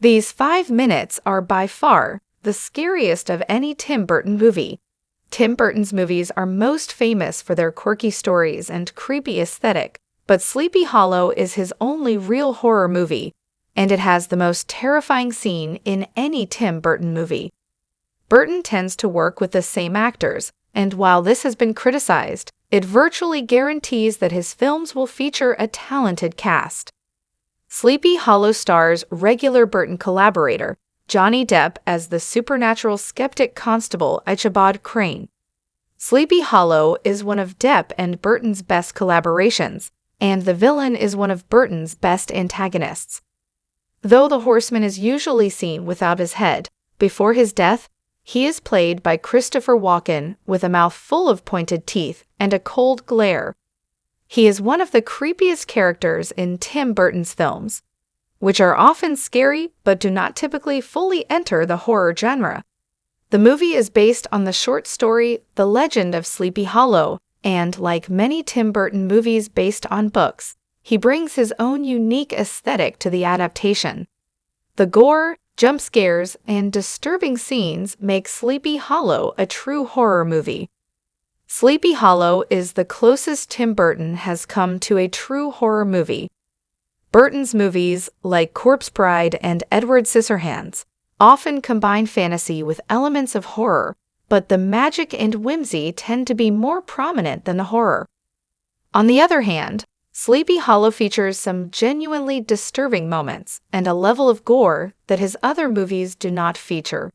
These 5 minutes are by far the scariest of any Tim Burton movie. Tim Burton's movies are most famous for their quirky stories and creepy aesthetic, but Sleepy Hollow is his only real horror movie, and it has the most terrifying scene in any Tim Burton movie. Burton tends to work with the same actors, and while this has been criticized, it virtually guarantees that his films will feature a talented cast. Sleepy Hollow stars regular Burton collaborator Johnny Depp as the supernatural skeptic constable Ichabod Crane. Sleepy Hollow is one of Depp and Burton's best collaborations, and the villain is one of Burton's best antagonists. Though the horseman is usually seen without his head, before his death, he is played by Christopher Walken with a mouth full of pointed teeth and a cold glare. He is one of the creepiest characters in Tim Burton's films, which are often scary but do not typically fully enter the horror genre. The movie is based on the short story The Legend of Sleepy Hollow, and like many Tim Burton movies based on books, he brings his own unique aesthetic to the adaptation. The gore, jump scares, and disturbing scenes make Sleepy Hollow a true horror movie. Sleepy Hollow is the closest Tim Burton has come to a true horror movie. Burton's movies, like Corpse Bride and Edward Scissorhands, often combine fantasy with elements of horror, but the magic and whimsy tend to be more prominent than the horror. On the other hand, Sleepy Hollow features some genuinely disturbing moments and a level of gore that his other movies do not feature.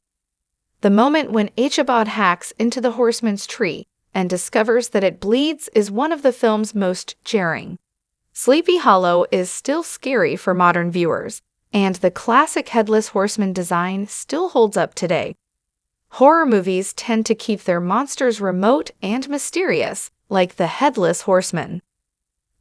The moment when Ichabod hacks into the horseman's tree and discovers that it bleeds is one of the film's most jarring. Sleepy Hollow is still scary for modern viewers, and the classic headless horseman design still holds up today. Horror movies tend to keep their monsters remote and mysterious, like the Headless Horseman.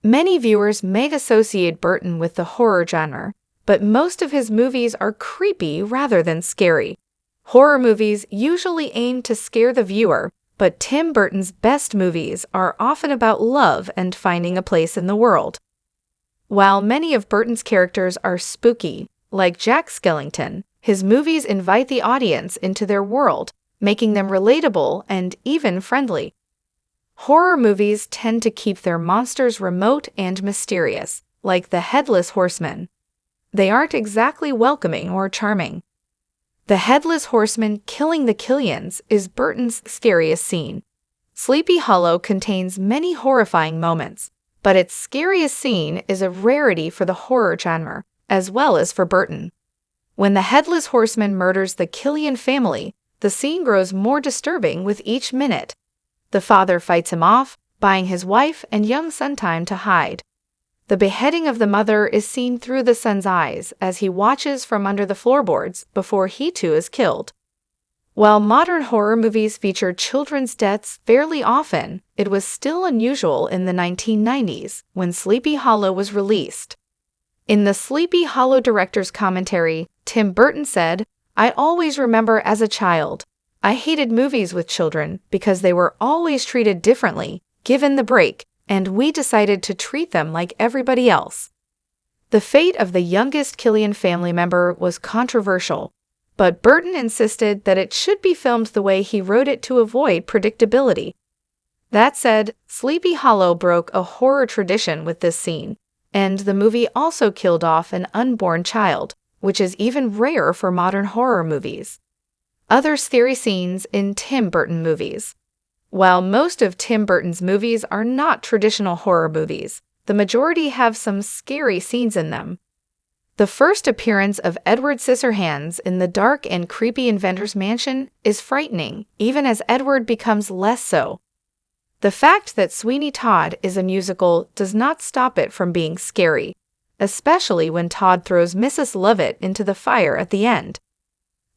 Many viewers may associate Burton with the horror genre, but most of his movies are creepy rather than scary. Horror movies usually aim to scare the viewer, but Tim Burton's best movies are often about love and finding a place in the world. While many of Burton's characters are spooky, like Jack Skellington, his movies invite the audience into their world, making them relatable and even friendly. Horror movies tend to keep their monsters remote and mysterious, like the Headless Horseman. They aren't exactly welcoming or charming. The Headless Horseman killing the Killians is Burton's scariest scene. Sleepy Hollow contains many horrifying moments, but its scariest scene is a rarity for the horror genre, as well as for Burton. When the Headless Horseman murders the Killian family, the scene grows more disturbing with each minute. The father fights him off, buying his wife and young son time to hide. The beheading of the mother is seen through the son's eyes as he watches from under the floorboards before he too is killed. While modern horror movies feature children's deaths fairly often, it was still unusual in the 1990s when Sleepy Hollow was released. In the Sleepy Hollow director's commentary, Tim Burton said, "I always remember as a child, I hated movies with children because they were always treated differently, given the break, and we decided to treat them like everybody else." The fate of the youngest Killian family member was controversial, but Burton insisted that it should be filmed the way he wrote it to avoid predictability. That said, Sleepy Hollow broke a horror tradition with this scene, and the movie also killed off an unborn child, which is even rare for modern horror movies. Other scary scenes in Tim Burton movies. While most of Tim Burton's movies are not traditional horror movies, the majority have some scary scenes in them. The first appearance of Edward Scissorhands in the dark and creepy inventor's mansion is frightening, even as Edward becomes less so. The fact that Sweeney Todd is a musical does not stop it from being scary, especially when Todd throws Mrs. Lovett into the fire at the end.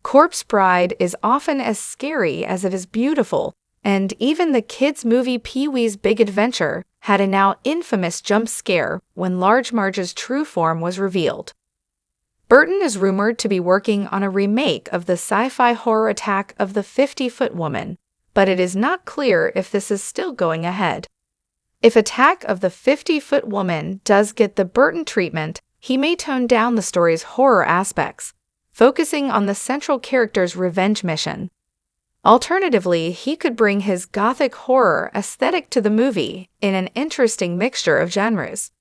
Corpse Bride is often as scary as it is beautiful, and even the kids' movie Pee-wee's Big Adventure had a now infamous jump scare when Large Marge's true form was revealed. Burton is rumored to be working on a remake of the sci-fi horror Attack of the 50-Foot Woman, but it is not clear if this is still going ahead. If Attack of the 50-Foot Woman does get the Burton treatment, he may tone down the story's horror aspects, focusing on the central character's revenge mission. Alternatively, he could bring his gothic horror aesthetic to the movie in an interesting mixture of genres.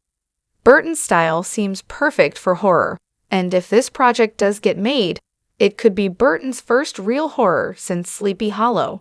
Burton's style seems perfect for horror, and if this project does get made, it could be Burton's first real horror since Sleepy Hollow.